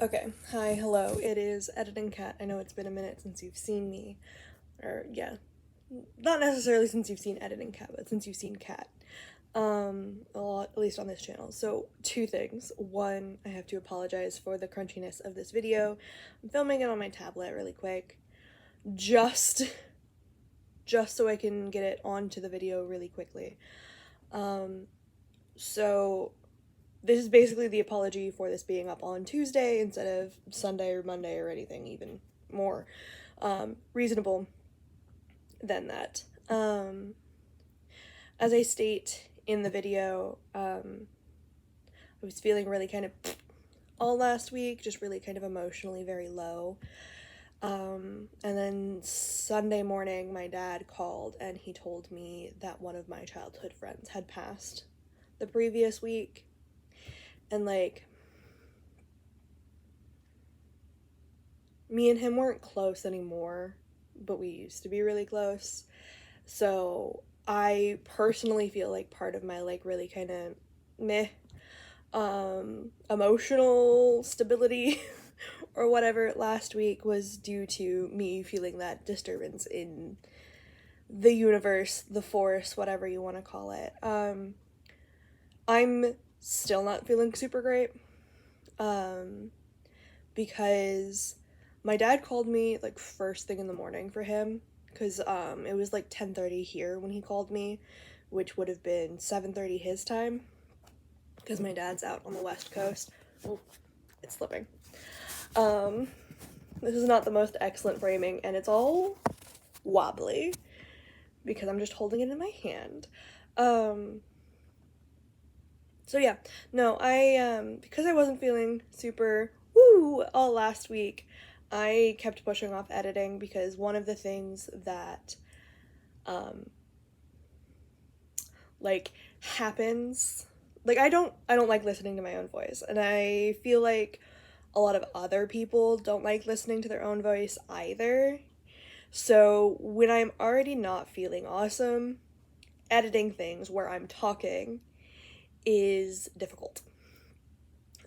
Okay, hi, hello, it is Editing Cat. I know it's been a minute since you've seen me, or yeah, not necessarily since you've seen Editing Cat, but since you've seen Cat, a lot, at least on this channel. So, two things. One, I have to apologize for the crunchiness of this video. I'm filming it on my tablet really quick, just so I can get it onto the video really quickly. So this is basically the apology for this being up on Tuesday instead of Sunday or Monday or anything even more reasonable than that. As I state in the video, I was feeling really kind of all last week, just really kind of emotionally very low. And then Sunday morning, my dad called and he told me that one of my childhood friends had passed the previous week. And like, me and him weren't close anymore, but we used to be really close. So I personally feel like part of my like really kind of meh emotional stability or whatever last week was due to me feeling that disturbance in the universe, the force, whatever you want to call it. I'm still not feeling super great because my dad called me like first thing in the morning for him because it was like 10:30 here when he called me, which would have been 7:30 his time because my dad's out on the West Coast. Oh, it's slipping. This is not the most excellent framing and it's all wobbly because I'm just holding it in my hand. So yeah, no, because I wasn't feeling super woo all last week, I kept pushing off editing because one of the things that, like, happens, like, I don't like listening to my own voice, and I feel like a lot of other people don't like listening to their own voice either, so when I'm already not feeling awesome, editing things where I'm talking is difficult.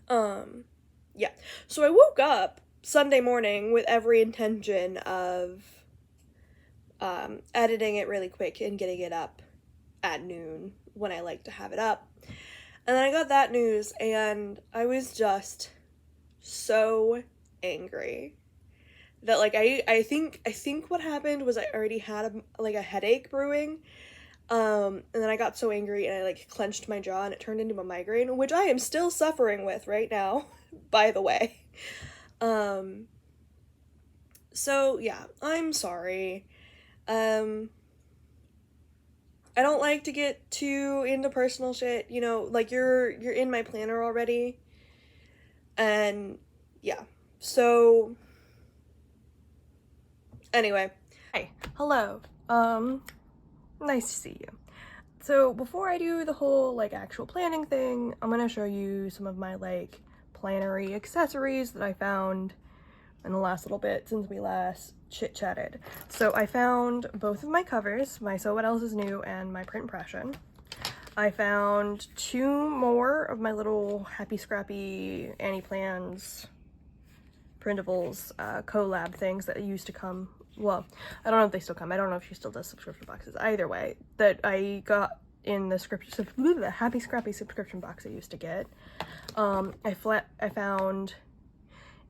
Yeah. So I woke up Sunday morning with every intention of editing it really quick and getting it up at noon when I like to have it up. And then I got that news and I was just so angry that like I think what happened was I already had a headache brewing. And then I got so angry and I like clenched my jaw and it turned into a migraine, which I am still suffering with right now, by the way. So yeah, I'm sorry. I don't like to get too into personal shit, you know, like you're in my planner already. And yeah. So anyway, hi. Hello. Nice to see you. So before I do the whole like actual planning thing, I'm gonna show you some of my like plannery accessories that I found in the last little bit since we last chit-chatted. So I found both of my covers, my So What Else Is New and my print impression. I found two more of my little Happy Scrappy Annie Plans printables collab things that used to come. Well, I don't know if they still come. I don't know if she still does subscription boxes. Either way, that I got in the Happy Scrappy subscription box I used to get. I found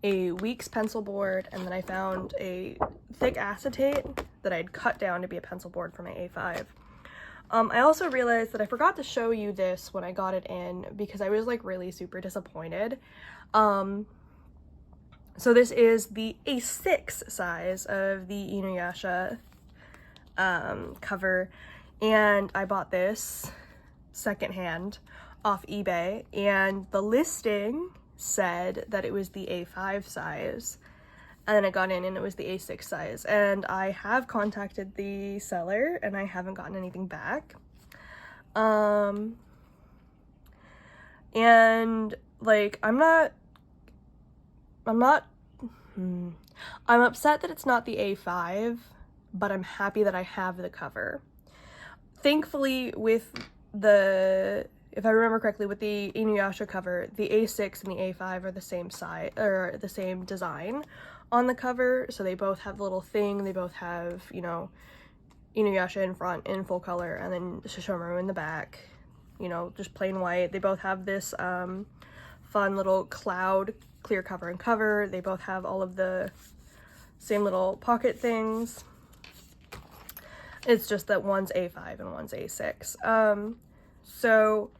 a Weeks pencil board, and then I found a thick acetate that I'd cut down to be a pencil board for my A5. I also realized that I forgot to show you this when I got it in because I was like really super disappointed. So this is the A6 size of the Inuyasha cover, and I bought this secondhand off eBay, and the listing said that it was the A5 size, and then I got in and it was the A6 size, and I have contacted the seller and I haven't gotten anything back. And like I'm upset that it's not the A5, but I'm happy that I have the cover. Thankfully, with the if I remember correctly, with the Inuyasha cover, the A6 and the A5 are the same size, or the same design on the cover, so they both have the little thing, they both have, you know, Inuyasha in front in full color, and then Shishomaru in the back, you know, just plain white. They both have this fun little cloud clear cover and cover. They both have all of the same little pocket things. It's just that one's A5 and one's A6. So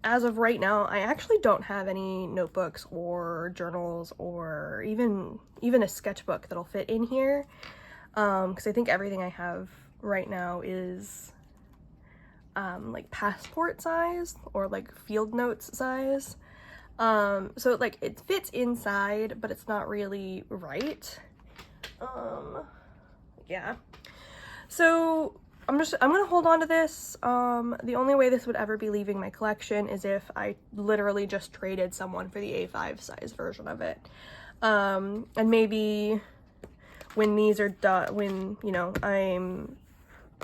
as of right now, I actually don't have any notebooks or journals or even a sketchbook that'll fit in here, because I think everything I have right now is like passport size or like field notes size. So like it fits inside, but it's not really right. Yeah. So I'm gonna hold on to this. The only way this would ever be leaving my collection is if I literally just traded someone for the A5 size version of it. And maybe when these are done, when, you know,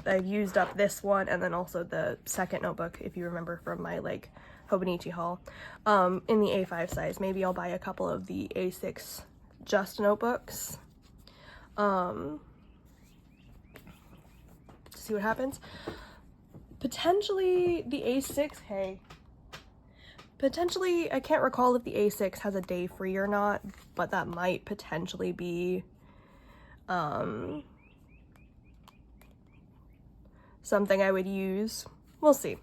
I've used up this one and then also the second notebook, if you remember from my like Hobonichi haul, in the A5 size, maybe I'll buy a couple of the A6 just notebooks. See what happens. Potentially the A6, hey. Potentially, I can't recall if the A6 has a day free or not, but that might potentially be something I would use. We'll see.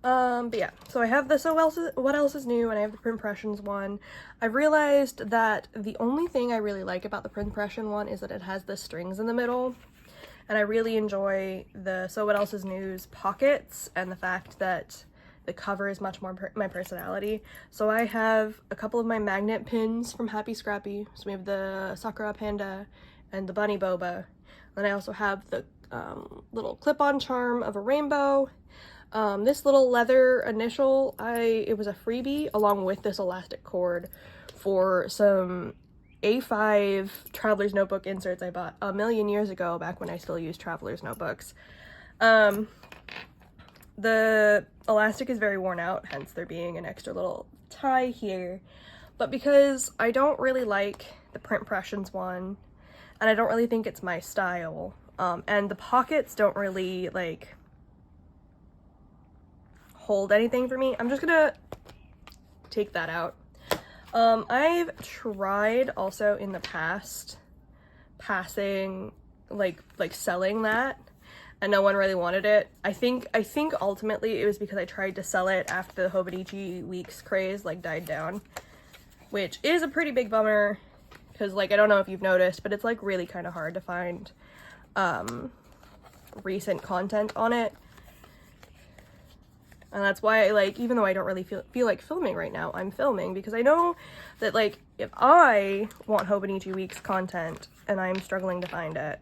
But yeah, so I have the What Else Is New, and I have the Print Impressions one. I've realized that the only thing I really like about the Print Impression one is that it has the strings in the middle. And I really enjoy the So What Else Is New's pockets and the fact that the cover is much more my personality. So I have a couple of my magnet pins from Happy Scrappy. So we have the Sakura Panda and the Bunny Boba. Then I also have the little clip-on charm of a rainbow. This little leather initial, it was a freebie along with this elastic cord for some A5 Traveler's Notebook inserts I bought a million years ago, back when I still used Traveler's Notebooks. The elastic is very worn out, hence there being an extra little tie here. But because I don't really like the Print Impressions one, and I don't really think it's my style, and the pockets don't really, like, hold anything for me, I'm just gonna take that out. I've tried also in the past passing, like selling that, and no one really wanted it. I think ultimately it was because I tried to sell it after the Hobonichi Weeks craze like died down, which is a pretty big bummer, because like I don't know if you've noticed, but it's like really kind of hard to find recent content on it. And that's why, like, even though I don't really feel like filming right now, I'm filming, because I know that, like, if I want Hobonichi Weeks content and I'm struggling to find it,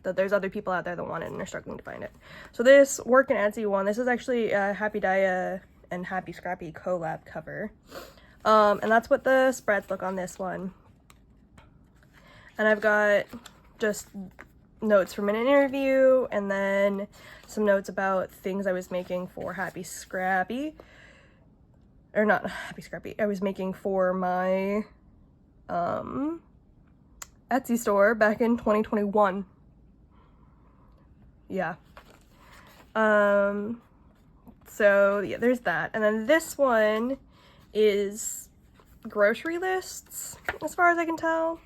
that there's other people out there that want it and are struggling to find it. So this Work in Etsy one, this is actually a Happy Dia and Happy Scrappy collab cover. And that's what the spreads look on this one. And I've got just notes from an interview, and then some notes about things I was making for Happy Scrappy. Or not Happy Scrappy, I was making for my Etsy store back in 2021. Yeah. So yeah, there's that. And then this one is grocery lists, as far as I can tell.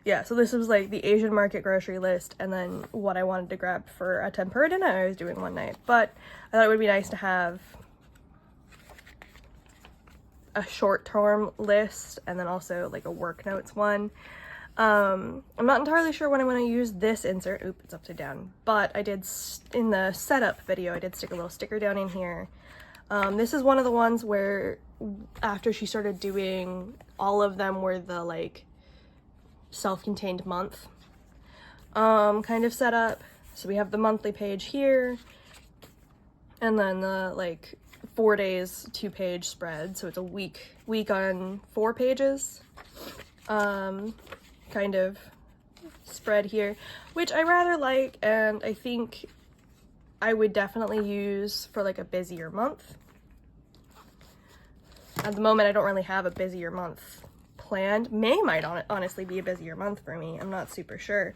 Yeah, so this was like the Asian market grocery list, and then what I wanted to grab for a tempura dinner I was doing one night. But I thought it would be nice to have a short-term list, and then also like a work notes one. I'm not entirely sure when I'm going to use this insert. Oop, it's upside down. But I did, in the setup video, I did stick a little sticker down in here. This is one of the ones where after she started doing all of them were the like self-contained month kind of setup. So we have the monthly page here, and then the like 4 days 2-page spread, so it's a week on 4 pages, kind of spread here, which I rather like, and I think I would definitely use for like a busier month. At the moment, I don't really have a busier month planned. May might honestly be a busier month for me. I'm not super sure,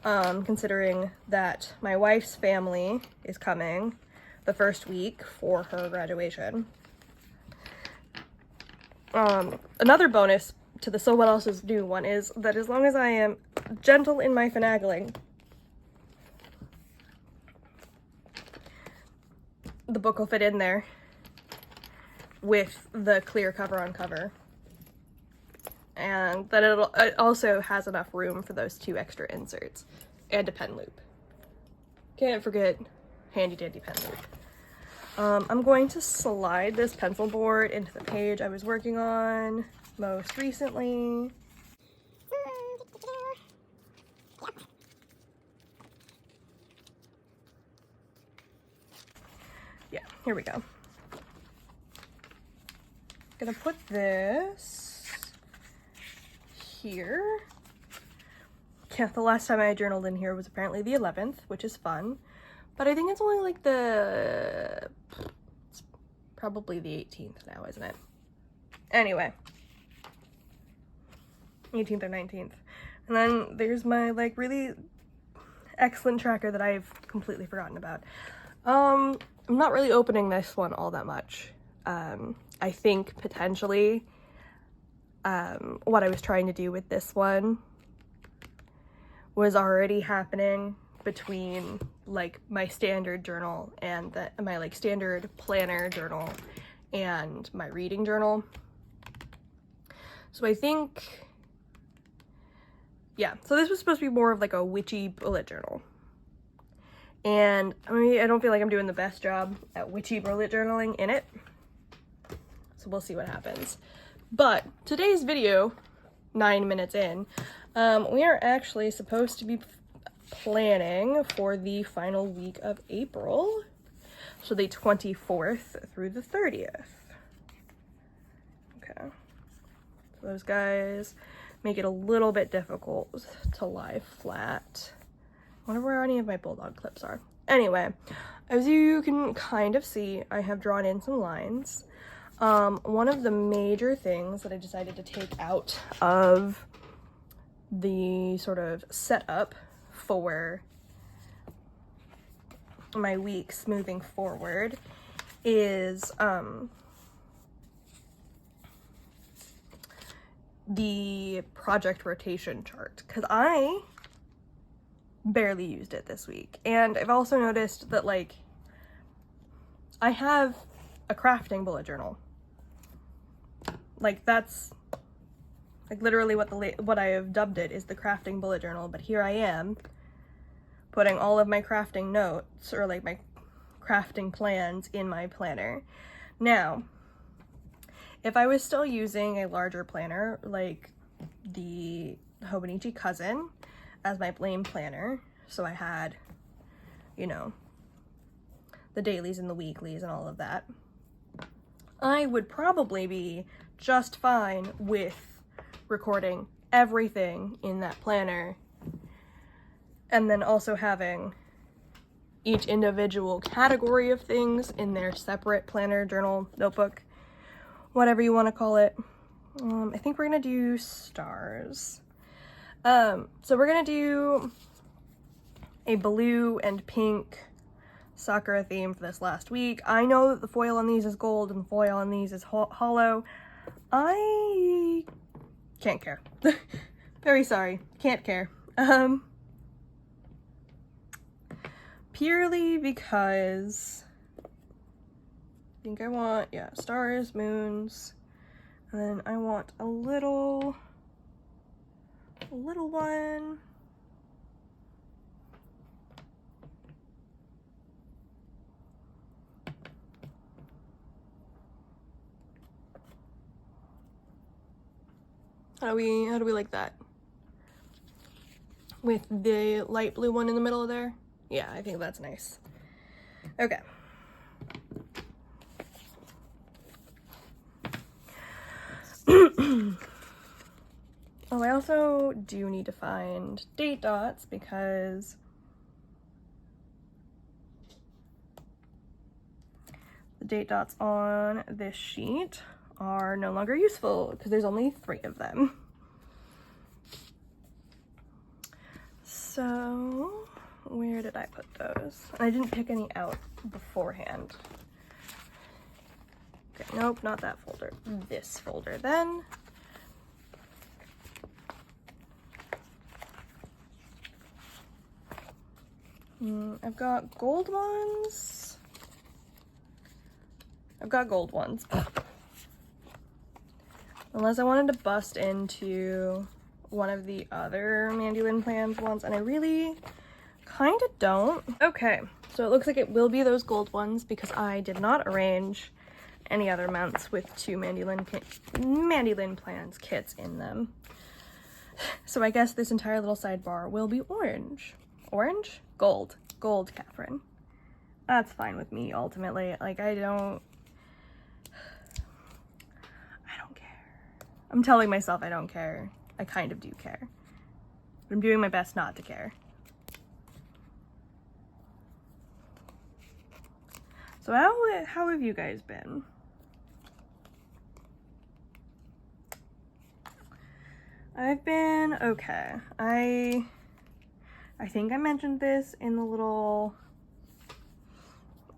considering that my wife's family is coming the first week for her graduation. Another bonus to the So What Else Is New one is that as long as I am gentle in my finagling, the book will fit in there with the clear cover on cover. And that it also has enough room for those 2 extra inserts and a pen loop. Can't forget handy dandy pen loop. I'm going to slide this pencil board into the page I was working on most recently. Yeah, here we go. Gonna put this here. Yeah, the last time I journaled in here was apparently the 11th, which is fun. But I think it's only like it's probably the 18th now, isn't it? Anyway. 18th or 19th. And then there's my like really excellent tracker that I've completely forgotten about. I'm not really opening this one all that much. I think potentially what I was trying to do with this one was already happening between like my standard journal and my like standard planner journal and my reading journal. So I think, yeah, so this was supposed to be more of like a witchy bullet journal. And I mean, I don't feel like I'm doing the best job at witchy bullet journaling in it. So we'll see what happens. But today's video, 9 minutes in, we are actually supposed to be planning for the final week of April. So the 24th through the 30th. Okay. So those guys make it a little bit difficult to lie flat. I wonder where any of my bulldog clips are. Anyway, as you can kind of see, I have drawn in some lines. One of the major things that I decided to take out of the sort of setup for my weeks moving forward is the project rotation chart, because I barely used it this week. And I've also noticed that like I have a crafting bullet journal. Like that's like literally what I have dubbed it is the crafting bullet journal, but here I am putting all of my crafting notes or like my crafting plans in my planner. Now, if I was still using a larger planner like the Hobonichi Cousin as my main planner, so I had, you know, the dailies and the weeklies and all of that, I would probably be just fine with recording everything in that planner and then also having each individual category of things in their separate planner, journal, notebook, whatever you want to call it. I think we're gonna do stars. So we're gonna do a blue and pink Sakura theme for this last week. I know that the foil on these is gold and the foil on these is hollow. I can't care. Very sorry, can't care. Purely because I think I want, yeah, stars, moons, and then I want a little one. How do we like that? With the light blue one in the middle there? Yeah, I think that's nice. Okay. Oh, I also do need to find date dots because the date dots on this sheet are no longer useful because there's only 3 of them. So where did I put those? I didn't pick any out beforehand. Okay, nope, not that folder. This folder then. I've got gold ones. I've got gold ones. Unless I wanted to bust into one of the other Mandy Lynn Plans ones, and I really kind of don't. Okay, so it looks like it will be those gold ones because I did not arrange any other mounts with 2 Mandy Lynn Plans kits in them. So I guess this entire little sidebar will be orange. Orange? Gold. Gold, Catherine. That's fine with me, ultimately. Like, I don't care. I'm telling myself I don't care. I kind of do care. But I'm doing my best not to care. So how have you guys been? I've been okay. I think I mentioned this in the little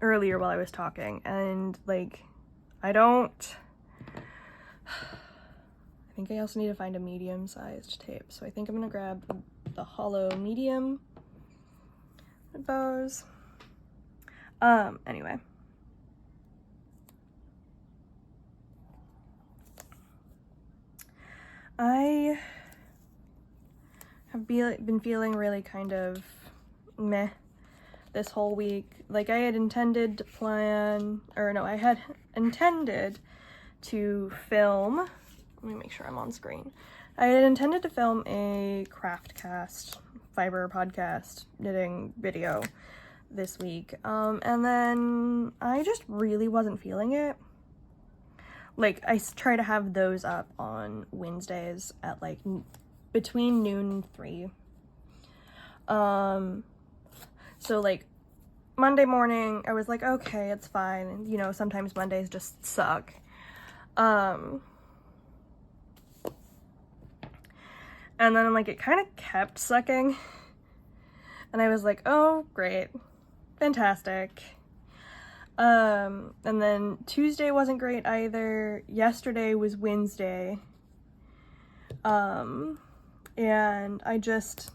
earlier while I was talking, and like I think I also need to find a medium-sized tape, so I think I'm gonna grab the hollow medium bows. Anyway. I have been feeling really kind of meh this whole week. Like, I had intended to I had intended to film, let me make sure I'm on screen. I had intended to film a craft cast, fiber podcast knitting video this week, and then I just really wasn't feeling it. Like, I try to have those up on Wednesdays at like between noon and 3. So like Monday morning I was like, okay, it's fine. You know, sometimes Mondays just suck. And then like it kind of kept sucking. And I was like, oh, great. Fantastic. And then Tuesday wasn't great either. Yesterday was Wednesday. And I don't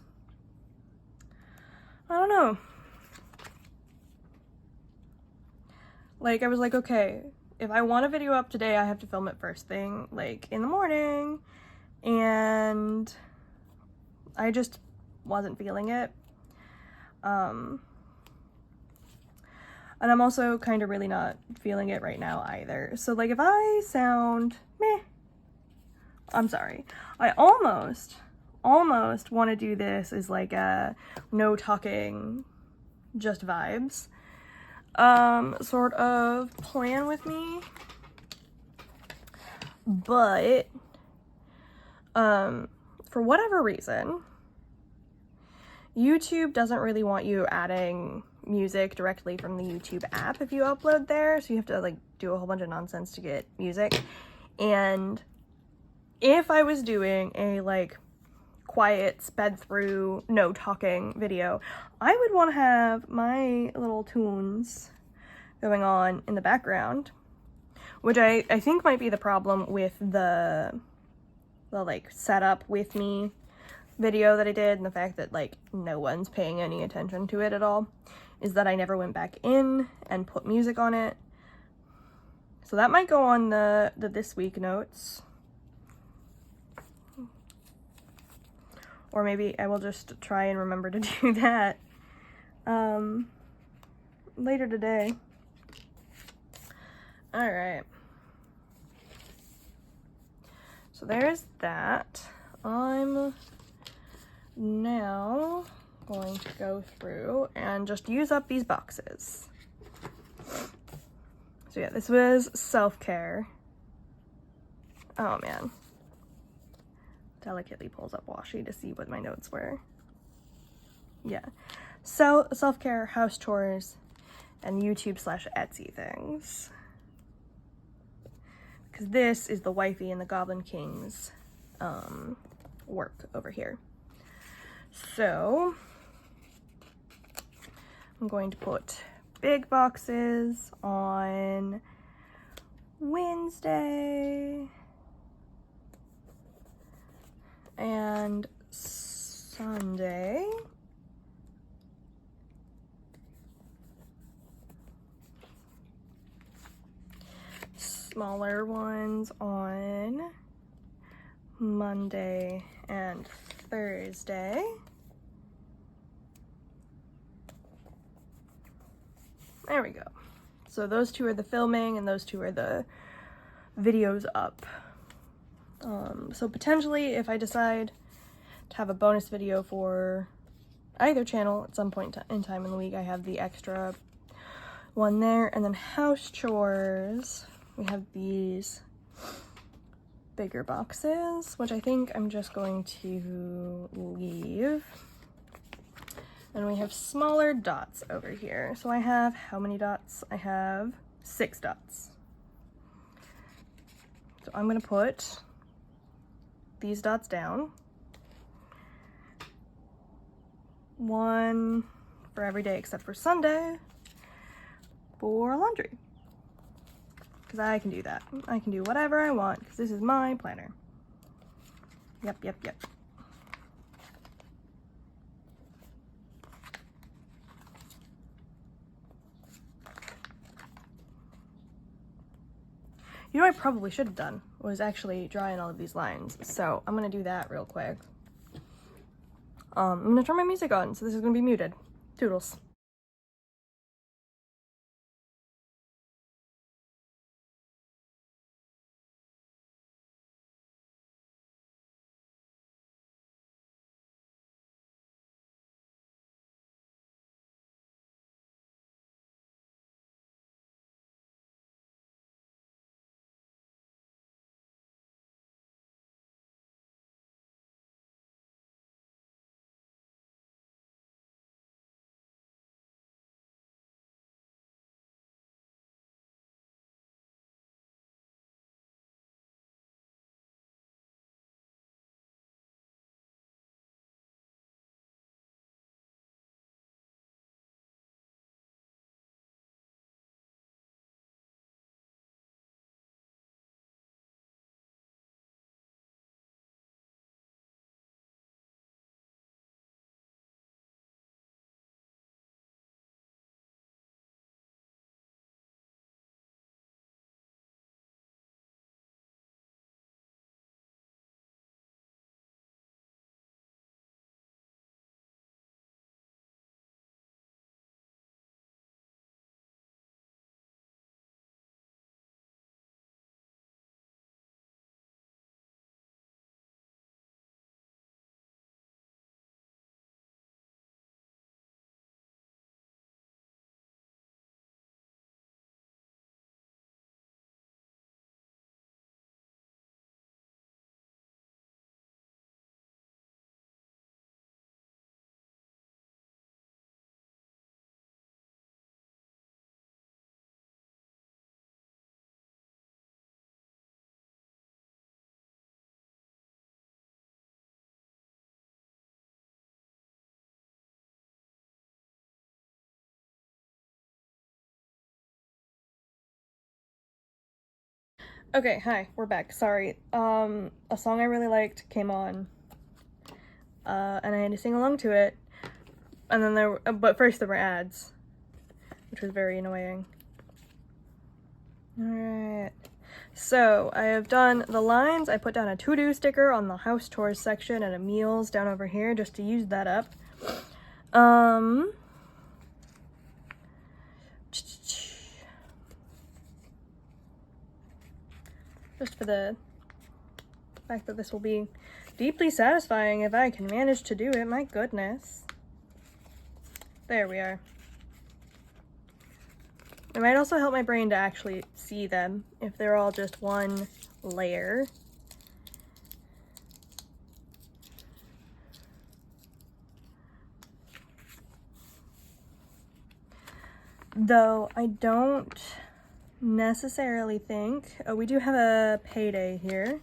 know. Like, I was like, okay, if I want a video up today, I have to film it first thing, like, in the morning. And I just wasn't feeling it. And I'm also kind of really not feeling it right now either. So like if I sound meh, I'm sorry. I almost want to do this as like a no talking, just vibes sort of plan with me. But for whatever reason, YouTube doesn't really want you adding music directly from the YouTube app if you upload there, so you have to like do a whole bunch of nonsense to get music. And if I was doing a like quiet, sped through, no talking video, I would want to have my little tunes going on in the background, which I think might be the problem with the like setup with me video that I did, and the fact that like no one's paying any attention to it at all, is that I never went back in and put music on it. So that might go on the this week notes. Or maybe I will just try and remember to do that later today. Alright. So there's that. I'm now going to go through and just use up these boxes. So yeah, this was self-care. Oh man. delicately pulls up washi to see what my notes were. Yeah. So, self-care, house chores, and YouTube/Etsy things. Because this is the wifey and the Goblin King's work over here. So, I'm going to put big boxes on Wednesday and Sunday. Smaller ones on Monday and Thursday. There we go. So those two are the filming and those two are the videos up. So potentially if I decide to have a bonus video for either channel at some point in time in the week, I have the extra one there. And then house chores, we have these bigger boxes, which I think I'm just going to leave. And we have smaller dots over here. So I have how many dots? I have 6 dots. So I'm gonna put these dots down. One for every day except for Sunday for laundry. Because I can do that. I can do whatever I want because this is my planner. Yep. You know what I probably should have done was actually draw in all of these lines. So I'm gonna do that real quick. I'm gonna turn my music on, so this is gonna be muted. Toodles. Okay, hi, we're back. Sorry. A song I really liked came on, and I had to sing along to it. And then but first there were ads, which was very annoying. Alright. So, I have done the lines. I put down a to-do sticker on the house chores section and a meals down over here just to use that up. Just for the fact that this will be deeply satisfying if I can manage to do it. My goodness. There we are. It might also help my brain to actually see them if they're all just one layer. Though I don't necessarily think, oh, we do have a payday here.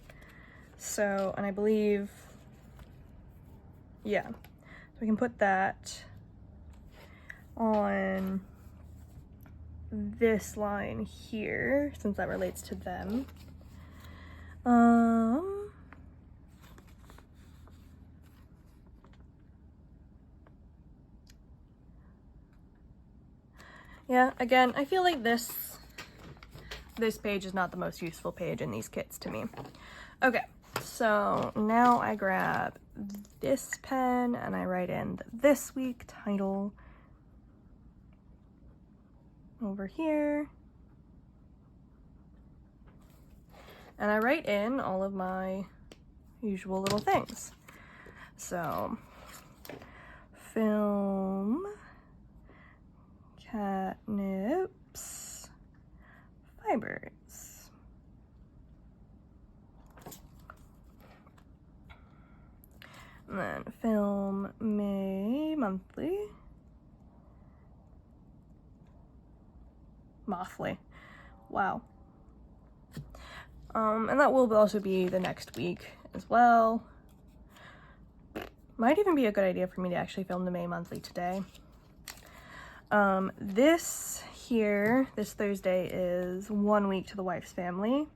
So, and I believe, yeah, so we can put that on this line here, since that relates to them. Yeah, again, I feel like this page is not the most useful page in these kits to me. Okay, so now I grab this pen and I write in the this week title over here. And I write in all of my usual little things. So, film, catnips, fibers. And then film May monthly. Monthly. Wow. And that will also be the next week as well. Might even be a good idea for me to actually film the May monthly today. This here, this Thursday, is 1 week to the wife's family.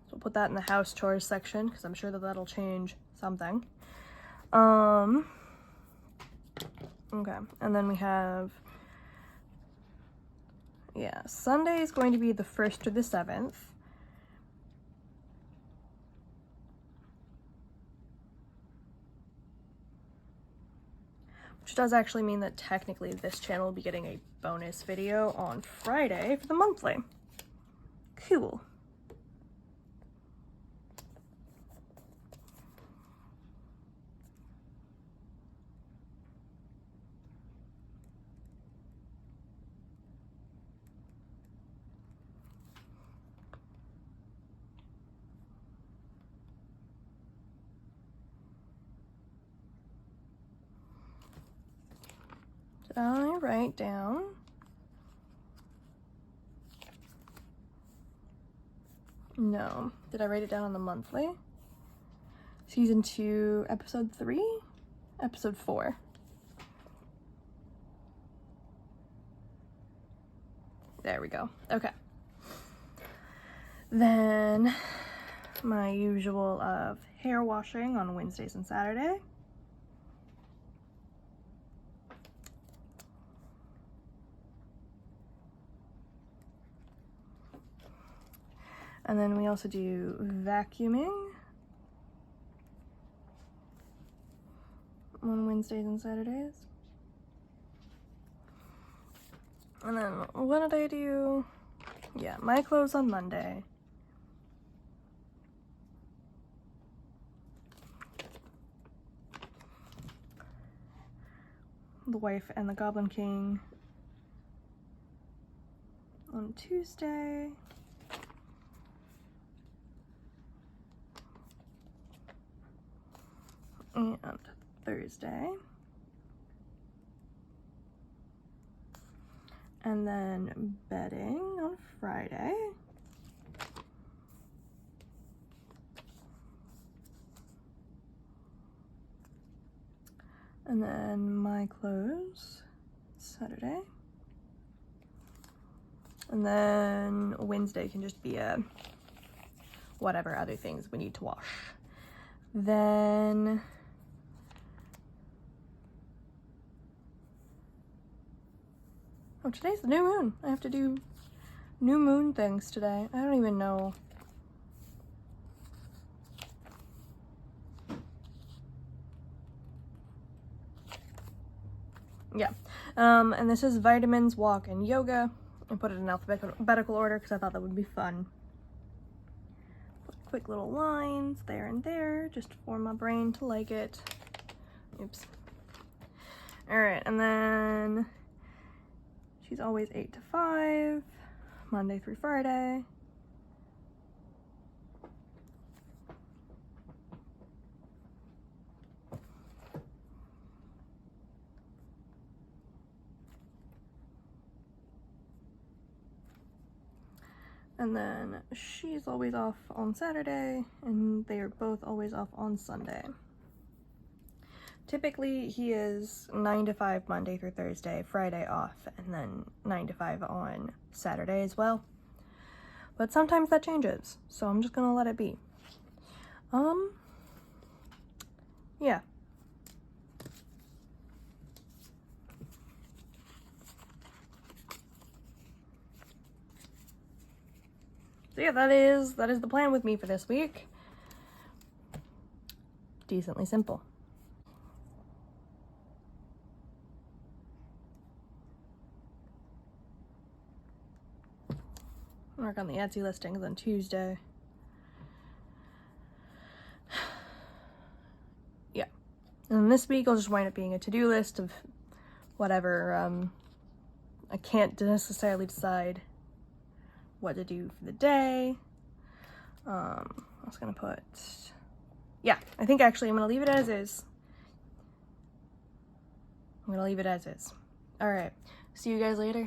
So we'll put that in the house chores section because I'm sure that that'll change something. Okay, and then we have, yeah, Sunday is going to be the 1st to the 7th. Which does actually mean that technically this channel will be getting a bonus video on Friday for the monthly. Cool. Did I write down? No. Did I write it down on the monthly? Season 2, episode 3? Episode 4. There we go. Okay. Then my usual of hair washing on Wednesdays and Saturday. And then we also do vacuuming on Wednesdays and Saturdays. And then what did I do? Yeah, my clothes on Monday. The Wife and the Goblin King on Tuesday. And Thursday. And then bedding on Friday. And then my clothes Saturday. And then Wednesday can just be a whatever other things we need to wash. Then oh, today's the new moon. I have to do new moon things today. I don't even know. Yeah. And this is vitamins, walk, and yoga. I put it in alphabetical order because I thought that would be fun. Put quick little lines there and there just for my brain to like it. Oops. Alright, and then she's always 8 to 5, Monday through Friday. And then she's always off on Saturday, and they are both always off on Sunday. Typically, he is 9 to 5 Monday through Thursday, Friday off, and then 9 to 5 on Saturday as well. But sometimes that changes, so I'm just gonna let it be. Yeah. So yeah, that is the plan with me for this week. Decently simple. Work on the Etsy listings on Tuesday. Yeah. And this week I'll just wind up being a to-do list of whatever. I can't necessarily decide what to do for the day. I was gonna put, yeah, I think actually I'm gonna leave it as is. I'm gonna leave it as is. All right, see you guys later.